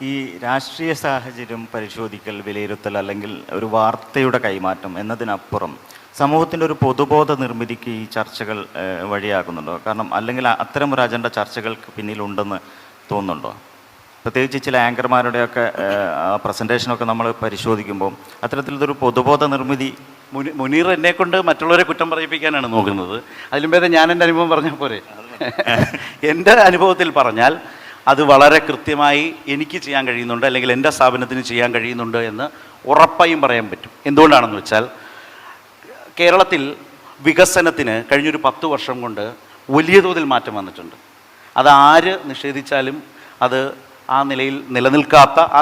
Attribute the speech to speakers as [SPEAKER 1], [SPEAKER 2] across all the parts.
[SPEAKER 1] ഈ രാഷ്ട്രീയ സാഹചര്യം പരിശോധിക്കൽ, വിലയിരുത്തൽ അല്ലെങ്കിൽ ഒരു വാർത്തയുടെ കൈമാറ്റം എന്നതിനപ്പുറം സമൂഹത്തിൻ്റെ ഒരു പൊതുബോധ നിർമ്മിതിക്ക് ഈ ചർച്ചകൾ വഴിയാകുന്നുണ്ടോ? കാരണം അല്ലെങ്കിൽ അത്തരം ഒരു അജണ്ട ചർച്ചകൾക്ക് പിന്നിലുണ്ടെന്ന് തോന്നുന്നുണ്ടോ? പ്രത്യേകിച്ച് ചില ആങ്കർമാരുടെയൊക്കെ പ്രസൻറ്റേഷനൊക്കെ നമ്മൾ പരിശോധിക്കുമ്പോൾ അത്തരത്തിലൊരു പൊതുബോധ നിർമ്മിതി.
[SPEAKER 2] മുനീർ എന്നെ കൊണ്ട് മറ്റുള്ളവരെ കുറ്റം പറയിപ്പിക്കാനാണ് നോക്കുന്നത്. അതിലും ഭേദം ഞാൻ എൻ്റെ അനുഭവം പറഞ്ഞാൽ പോരെ. എൻ്റെ അനുഭവത്തിൽ പറഞ്ഞാൽ അത് വളരെ കൃത്യമായി എനിക്ക് ചെയ്യാൻ കഴിയുന്നുണ്ട്, അല്ലെങ്കിൽ എൻ്റെ സ്ഥാപനത്തിന് ചെയ്യാൻ കഴിയുന്നുണ്ട് എന്ന് ഉറപ്പായും പറയാൻ പറ്റും. എന്തുകൊണ്ടാണെന്ന് വെച്ചാൽ കേരളത്തിൽ വികസനത്തിന് കഴിഞ്ഞൊരു 10 വർഷം കൊണ്ട് വലിയ തോതിൽ മാറ്റം വന്നിട്ടുണ്ട്. അത് ആര് നിഷേധിച്ചാലും അത് ആ നിലയിൽ നിലനിൽക്കാത്ത, ആ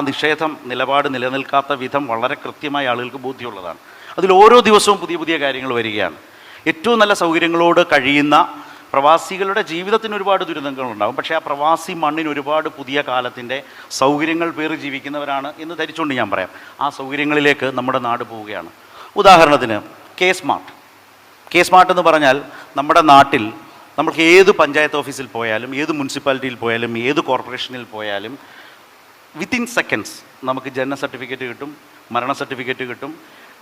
[SPEAKER 2] നിലപാട് നിലനിൽക്കാത്ത വിധം വളരെ കൃത്യമായ ആളുകൾക്ക് ബോധ്യമുള്ളതാണ്. അതിൽ ഓരോ ദിവസവും പുതിയ പുതിയ കാര്യങ്ങൾ വരികയാണ്. ഏറ്റവും നല്ല സൗകര്യങ്ങളോട് കഴിയുന്ന പ്രവാസികളുടെ ജീവിതത്തിന് ഒരുപാട് ദുരിതങ്ങളുണ്ടാകും. പക്ഷേ ആ പ്രവാസി മണ്ണിന് ഒരുപാട് പുതിയ കാലത്തിൻ്റെ സൗകര്യങ്ങൾ പേറി ജീവിക്കുന്നവരാണ് എന്ന് ധരിച്ചുകൊണ്ട് ഞാൻ പറയാം. ആ സൗകര്യങ്ങളിലേക്ക് നമ്മുടെ നാട് പോവുകയാണ്. ഉദാഹരണത്തിന് കെ സ്മാർട്ട് എന്ന് പറഞ്ഞാൽ നമ്മുടെ നാട്ടിൽ നമുക്ക് ഏത് പഞ്ചായത്ത് ഓഫീസിൽ പോയാലും, ഏത് മുനിസിപ്പാലിറ്റിയിൽ പോയാലും, ഏത് കോർപ്പറേഷനിൽ പോയാലും വിത്തിൻ സെക്കൻഡ്സ് നമുക്ക് ജനന സർട്ടിഫിക്കറ്റ് കിട്ടും, മരണ സർട്ടിഫിക്കറ്റ് കിട്ടും.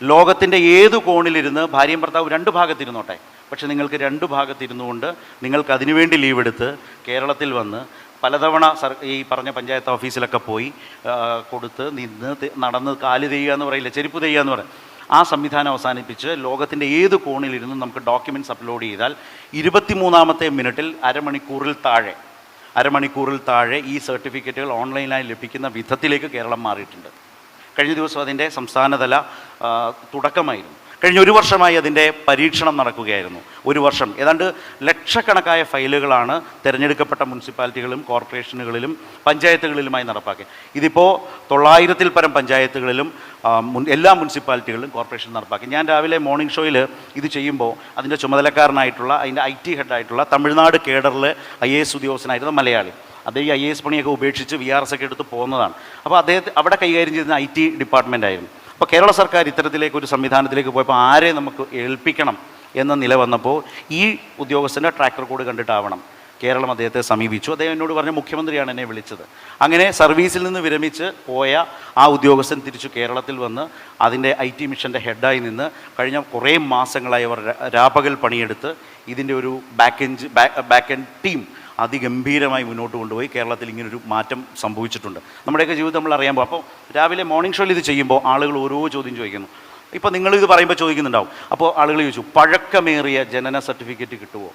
[SPEAKER 2] ലോകത്തിൻ്റെ ഏത് കോണിലിരുന്ന് ഭാര്യയും ഭർത്താവ് 2 ഭാഗത്തിരുന്നോട്ടെ, പക്ഷെ നിങ്ങൾക്ക് 2 ഭാഗത്തിരുന്നു കൊണ്ട് നിങ്ങൾക്ക് അതിനുവേണ്ടി ലീവ് എടുത്ത് കേരളത്തിൽ വന്ന് പലതവണ ഈ പറഞ്ഞ പഞ്ചായത്ത് ഓഫീസിലൊക്കെ പോയി കൊടുത്ത് നിന്ന് നടന്ന് കാല് തെയ്യുക എന്ന് പറയില്ല, ചെരുപ്പ് തെയ്യുക എന്ന് പറയും. ആ സംവിധാനം അവസാനിപ്പിച്ച് ലോകത്തിൻ്റെ ഏത് കോണിലിരുന്നും നമുക്ക് ഡോക്യുമെൻറ്റ്സ് അപ്ലോഡ് ചെയ്താൽ 23ാമത്തെ മിനിറ്റിൽ അരമണിക്കൂറിൽ താഴെ ഈ സർട്ടിഫിക്കറ്റുകൾ ഓൺലൈനായി ലഭിക്കുന്ന വിധത്തിലേക്ക് കേരളം മാറിയിട്ടുണ്ട്. കഴിഞ്ഞ ദിവസം അതിൻ്റെ സംസ്ഥാനതല തുടക്കമായിരുന്നു. കഴിഞ്ഞ 1 വർഷമായി അതിൻ്റെ പരീക്ഷണം നടക്കുകയായിരുന്നു. 1 വർഷം ഏതാണ്ട് ലക്ഷക്കണക്കായ ഫയലുകളാണ് തിരഞ്ഞെടുക്കപ്പെട്ട മുനിസിപ്പാലിറ്റികളിലും കോർപ്പറേഷനുകളിലും പഞ്ചായത്തുകളിലുമായി നടപ്പാക്കി. ഇതിപ്പോൾ 900-ൽ പരം പഞ്ചായത്തുകളിലും എല്ലാ മുനിസിപ്പാലിറ്റികളിലും കോർപ്പറേഷൻ നടപ്പാക്കി. ഞാൻ രാവിലെ മോർണിംഗ് ഷോയിൽ ഇത് ചെയ്യുമ്പോൾ അതിൻ്റെ ചുമതലക്കാരനായിട്ടുള്ള, അതിൻ്റെ IT ഹെഡായിട്ടുള്ള തമിഴ്നാട് കേഡറിലെ IAS ഉദ്യോഗസ്ഥനായിരുന്ന മലയാളി, അദ്ദേഹം ഈ IAS പണിയൊക്കെ ഉപേക്ഷിച്ച് VRS ഒക്കെ എടുത്ത് പോകുന്നതാണ്. അപ്പോൾ അദ്ദേഹത്തെ അവിടെ കൈകാര്യം ചെയ്യുന്ന IT ഡിപ്പാർട്ട്മെൻ്റ് ആയിരുന്നു. അപ്പോൾ കേരള സർക്കാർ ഇത്തരത്തിലേക്ക് ഒരു സംവിധാനത്തിലേക്ക് പോയപ്പോൾ ആരെ നമുക്ക് ഏൽപ്പിക്കണം എന്ന നില വന്നപ്പോൾ ഈ ഉദ്യോഗസ്ഥൻ്റെ ട്രാക്ക് റെക്കോർഡ് കണ്ടിട്ടാവണം കേരളം അദ്ദേഹത്തെ സമീപിച്ചു. അദ്ദേഹം എന്നോട് പറഞ്ഞ മുഖ്യമന്ത്രിയാണ് എന്നെ വിളിച്ചത്. അങ്ങനെ സർവീസിൽ നിന്ന് വിരമിച്ച് പോയ ആ ഉദ്യോഗസ്ഥൻ തിരിച്ചു കേരളത്തിൽ വന്ന് അതിൻ്റെ IT മിഷൻ്റെ ഹെഡായി നിന്ന് കഴിഞ്ഞ കുറേ മാസങ്ങളായി അവർ രാപകൽ പണിയെടുത്ത് ഇതിൻ്റെ ഒരു ബാക്ക് എൻഡ് ടീം അതിഗംഭീരമായി മുന്നോട്ട് കൊണ്ടുപോയി കേരളത്തിൽ ഇങ്ങനൊരു മാറ്റം സംഭവിച്ചിട്ടുണ്ട്. നമ്മുടെയൊക്കെ ജീവിതം നമ്മൾ അറിയാൻ അപ്പോൾ രാവിലെ മോർണിംഗ് ഷോയിൽ ഇത് ചെയ്യുമ്പോൾ ആളുകൾ ഓരോ ചോദ്യം ചോദിക്കുന്നു. ഇപ്പോൾ നിങ്ങളിത് പറയുമ്പോൾ ചോദിക്കുന്നുണ്ടാവും. അപ്പോൾ ആളുകൾ ചോദിച്ചു, പഴക്കമേറിയ ജനന സർട്ടിഫിക്കറ്റ് കിട്ടുമോ?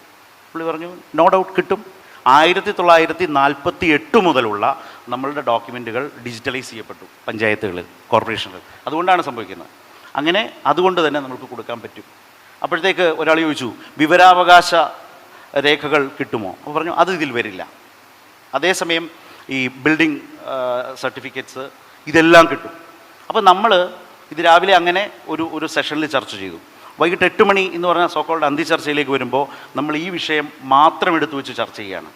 [SPEAKER 2] പുള്ളി പറഞ്ഞു, നോ ഡൗട്ട് കിട്ടും. 1948 മുതലുള്ള നമ്മളുടെ ഡോക്യുമെൻറ്റുകൾ ഡിജിറ്റലൈസ് ചെയ്യപ്പെട്ടു പഞ്ചായത്തുകളിൽ, കോർപ്പറേഷനുകളിൽ. അതുകൊണ്ടാണ് സംഭവിക്കുന്നത്. അങ്ങനെ അതുകൊണ്ട് തന്നെ നമുക്ക് കൊടുക്കാൻ പറ്റും. അപ്പോഴത്തേക്ക് ഒരാൾ ചോദിച്ചു, വിവരാവകാശ രേഖകൾ കിട്ടുമോ? അപ്പോൾ പറഞ്ഞു, അത് ഇതിൽ വരില്ല. അതേസമയം ഈ ബിൽഡിംഗ് സർട്ടിഫിക്കറ്റ്സ് ഇതെല്ലാം കിട്ടും. അപ്പോൾ നമ്മൾ ഇത് രാവിലെ അങ്ങനെ ഒരു സെഷനിൽ ചർച്ച ചെയ്തു. വൈകിട്ട് 8 മണി എന്ന് പറഞ്ഞാൽ സോക്കോളുടെ അന്തിചർച്ചയിലേക്ക് വരുമ്പോൾ നമ്മൾ ഈ വിഷയം മാത്രം എടുത്തു വെച്ച് ചർച്ച ചെയ്യുകയാണ്.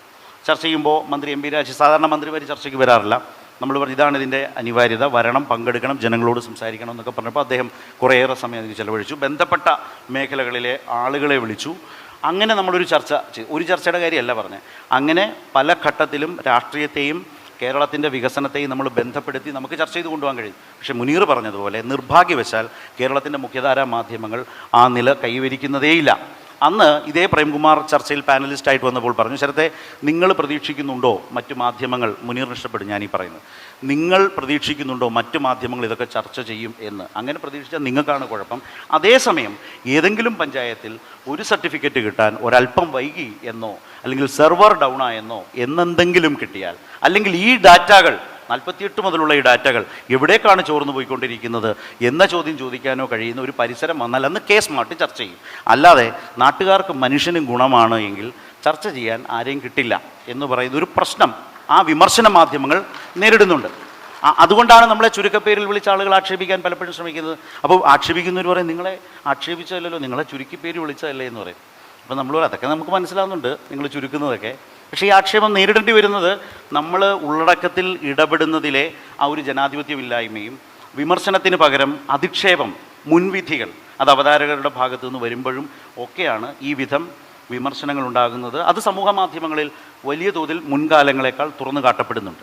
[SPEAKER 2] ചർച്ച ചെയ്യുമ്പോൾ മന്ത്രി MP രാജി, സാധാരണ മന്ത്രിമാർ ചർച്ചയ്ക്ക് വരാറില്ല, നമ്മൾ പറഞ്ഞു ഇതാണ് ഇതിൻ്റെ അനിവാര്യത, വരണം, പങ്കെടുക്കണം, ജനങ്ങളോട് സംസാരിക്കണം എന്നൊക്കെ പറഞ്ഞപ്പോൾ അദ്ദേഹം കുറേയേറെ സമയം അതിന് ചിലവഴിച്ചു. ബന്ധപ്പെട്ട മേഖലകളിലെ ആളുകളെ വിളിച്ചു. അങ്ങനെ നമ്മളൊരു ചർച്ച ചെയ്തു. ഒരു ചർച്ചയുടെ കാര്യമല്ല പറഞ്ഞത്. അങ്ങനെ പല ഘട്ടത്തിലും രാഷ്ട്രീയത്തെയും കേരളത്തിൻ്റെ വികസനത്തെയും നമ്മൾ ബന്ധപ്പെടുത്തി നമുക്ക് ചർച്ച ചെയ്ത് കൊണ്ടുപോകാൻ കഴിയും. പക്ഷേ മുനീർ പറഞ്ഞതുപോലെ നിർഭാഗ്യവശാൽ കേരളത്തിൻ്റെ മുഖ്യധാരാ മാധ്യമങ്ങൾ ആ നില കൈവരിക്കുന്നതേയില്ല. അന്ന് ഇതേ പ്രേംകുമാർ ചർച്ചയിൽ പാനലിസ്റ്റായിട്ട് വന്നപ്പോൾ പറഞ്ഞു, ശരത്തെ നിങ്ങൾ പ്രതീക്ഷിക്കുന്നുണ്ടോ മറ്റു മാധ്യമങ്ങൾ, മുനീറിന് ഇഷ്ടപ്പെടും ഞാനീ പറയുന്നത്, നിങ്ങൾ പ്രതീക്ഷിക്കുന്നുണ്ടോ മറ്റു മാധ്യമങ്ങൾ ഇതൊക്കെ ചർച്ച ചെയ്യും എന്ന്? അങ്ങനെ പ്രതീക്ഷിച്ചാൽ നിങ്ങൾക്കാണ് കുഴപ്പം. അതേസമയം ഏതെങ്കിലും പഞ്ചായത്തിൽ ഒരു സർട്ടിഫിക്കറ്റ് കിട്ടാൻ ഒരല്പം വൈകി എന്നോ അല്ലെങ്കിൽ സെർവർ ഡൗൺ ആയെന്നോ എന്നെന്തെങ്കിലും കിട്ടിയാൽ, അല്ലെങ്കിൽ ഈ ഡാറ്റകൾ 48 മുതലുള്ള ഈ ഡാറ്റകൾ എവിടേക്കാണ് ചോർന്നു പോയിക്കൊണ്ടിരിക്കുന്നത് എന്ന ചോദ്യം ചോദിക്കാനോ കഴിയുന്ന ഒരു പരിസരം വന്നാൽ അന്ന് കെ സ്മാർട്ട് ചർച്ച ചെയ്യും. അല്ലാതെ നാട്ടുകാർക്ക് മനുഷ്യനും ഗുണമാണ് എങ്കിൽ ചർച്ച ചെയ്യാൻ ആരെയും കിട്ടില്ല എന്ന് പറയുന്ന ഒരു പ്രശ്നം ആ വിമർശന മാധ്യമങ്ങൾ നേരിടുന്നുണ്ട്. അതുകൊണ്ടാണ് നമ്മളെ ചുരുക്കപ്പേരിൽ വിളിച്ച ആളുകൾ ആക്ഷേപിക്കാൻ പലപ്പോഴും ശ്രമിക്കുന്നത്. അപ്പോൾ ആക്ഷേപിക്കുന്നവർ പറയും, നിങ്ങളെ ആക്ഷേപിച്ചതല്ലോ, നിങ്ങളെ ചുരുക്കിപ്പേര് വിളിച്ചതല്ലേ എന്ന് പറയും. അപ്പോൾ നമ്മൾ അതൊക്കെ നമുക്ക് മനസ്സിലാവുന്നുണ്ട്, നിങ്ങൾ ചുരുക്കുന്നതൊക്കെ. പക്ഷേ ഈ ആക്ഷേപം നേരിടേണ്ടി വരുന്നത് നമ്മൾ ഉള്ളടക്കത്തിൽ ഇടപെടുന്നതിലെ ആ ഒരു ജനാധിപത്യമില്ലായ്മയും വിമർശനത്തിന് പകരം അധിക്ഷേപം, മുൻവിധികൾ അത് അവതാരകരുടെ ഭാഗത്തു നിന്ന് വരുമ്പോഴും ഒക്കെയാണ് ഈ വിധം വിമർശനങ്ങൾ ഉണ്ടാകുന്നത്. അത് സമൂഹ മാധ്യമങ്ങളിൽ വലിയ തോതിൽ മുൻകാലങ്ങളെക്കാൾ തുറന്നു കാട്ടപ്പെടുന്നുണ്ട്.